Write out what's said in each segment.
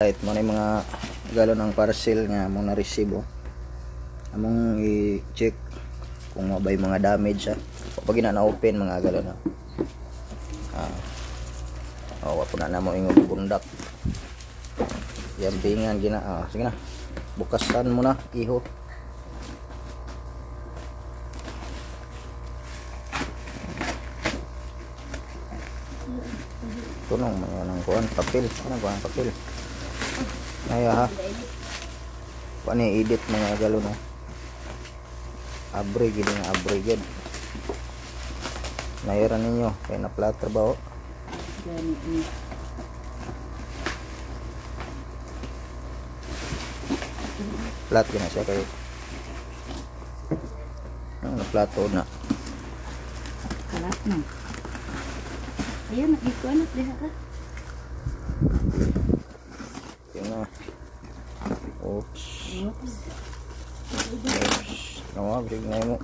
Right mo na yung mga galon ng parcel nga mo na receive among i-check kung mabay mga damage pag na open mga galon wala na mo ingog bundak yampingan gina sige na bukasan mo na iho tunong mga nang kuan papel papel Naya ha. Pani edit mga galon Abre gid nga abre gid. Nayara ninyo kay na platter ba Plat gina siya kay na plato na. Kalat na. Ayun nagikuan diha ka. Oops. Nawa big na mo.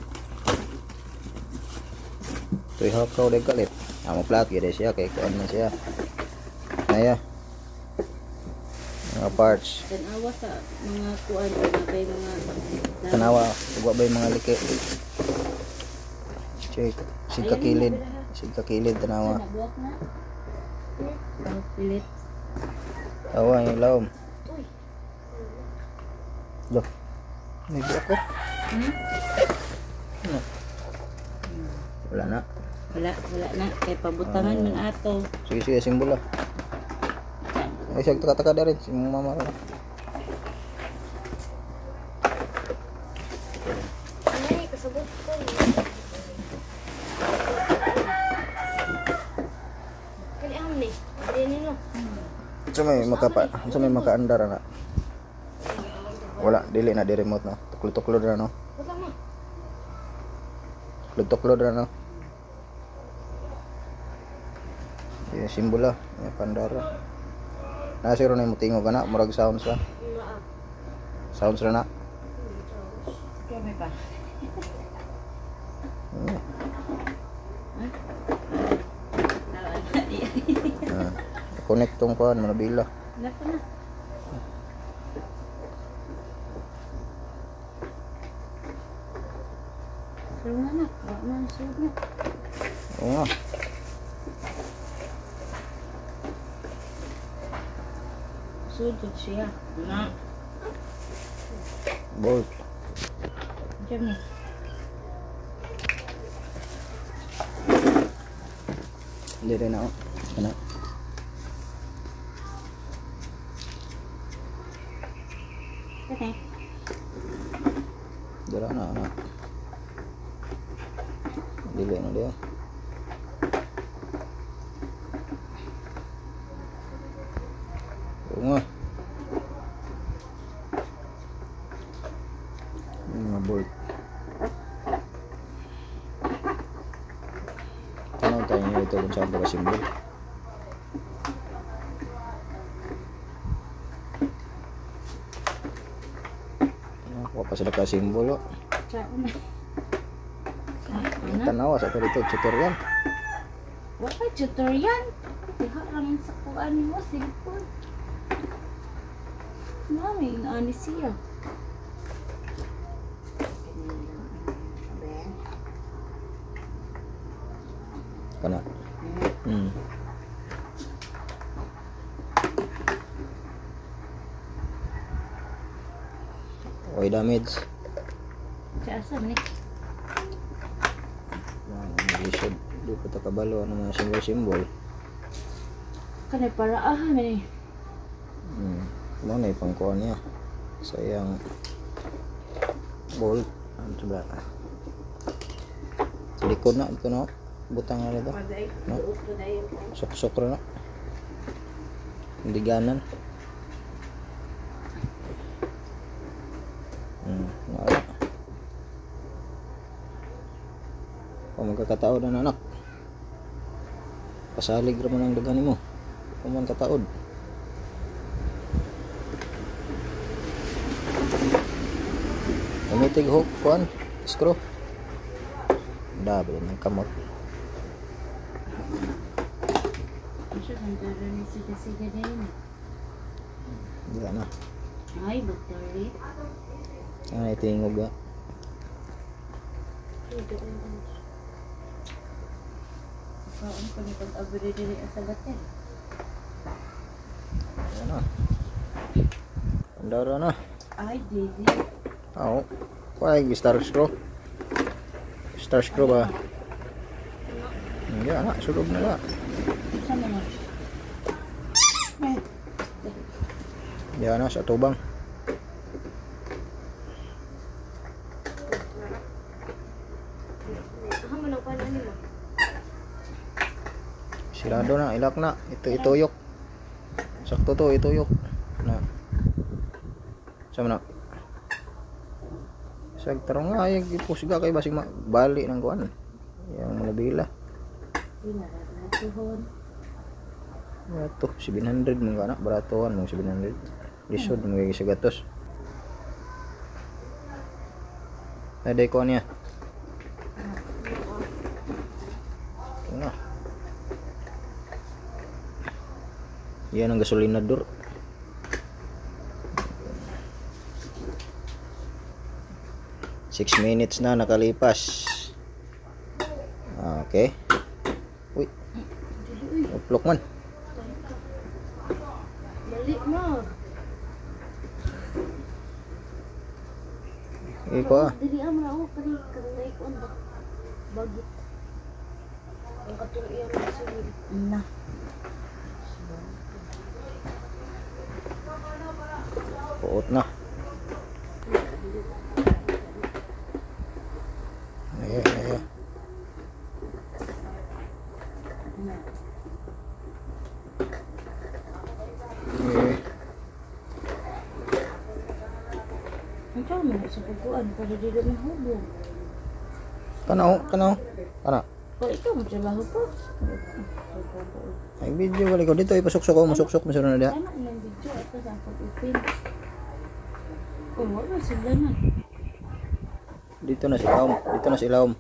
Tuy hakaw de kalit. Amo plat gid siya kay kuan na siya. Naya. Mga parts. Tanawa sa mga kuan kay mga tanawa ug bay mga liki. Check. Sigka kilid tanawa. Nabuak na. Pilit. Tawa yung lawom. Loh. May buak ko. Wala na. Wala na kay pabutangan man ato. Sige simbolo. Ay sig taka rin si mama ra. Ay kasabot ko. Kali amni. Dili no. Sa may makaandar na. Wala, dili na di remote no. Tuklod na no. Wala ma. Tuklod na no. Simbolo, pandara. Nasiro na mo tingog na, murag sounds ra. Sounds ra na. Kami pa. Connect tong kuan manabila. Nako na. Sunod na. Wala man sunod na. Oo nga. Sunod siya. Na. Bolt. Diyan ni. Dire na oh. Kana. Okay. Dira na. Dili na dia. Oo nga. Mga bolt. Ano tayo nyo ito kung saan ba simbol? Ako pa sila ka simbol Saan na? Tanawa sa dito tutorial. Wala tutorial. Diha lang sa kuan mo cellphone. Mami, ani siya. Kana. Oy damage. Sa ni? Lisod. Di ko ta kabalo ano mga simbol. Kanay paraahan ni. Mo na pangkuan niya. Sayang bolt ano ba? Likod na ito no. Butang na ito. No? Sok-sok na. Hindi ganan. Wala. Magkakataod na anak. Pasalig raman ang dagan mo. Kung man kataod. Umitig hook kuan, screw. Dabi ng kamot. Siya nang sige din. Diyan na. Ay, battery. Ano tingog ga. Kaon ko ni pag-abri diri sa battery. Diyan na. Andara na. Ay, dili. Oo. Kuhay, star screw. Star screw ba? Hindi na, sulog na ba? Saan naman? Ay, Diyan na, sa tubang. Haman ang paano nila. Sirado na, ilak na. Ito ituyok. Sakto to, ituyok. Na. Sama na. Sag tarong nga, ay ipusga kay basig bali ng kuan. Yang manabila. pinaratuhon. Ito, 700 mga anak, baratuan mga 700. Lisod mga sa gatos. Ada ko niya. Ito na. Yan ang gasolinador. Six minutes na nakalipas. Okay. Uy. Uplok man. Mali mo. Iko ah. Dili ang mga ako kani kanay ko ba. Bagit. Ang katuloy ang sulit. Na. Puot na. Ayan, ayan. Eh, Ang kami sa pagkuan para dili mahubog. Kanaw, kanaw. Kana. O ikaw mo trabaho po. Ay video balik ko dito ipasuksok ko, masuksok mo na dia. Ano ang video ito sa pag-ipin. O wala sila na. Dito na si Ilawom. Dito na si Ilawom.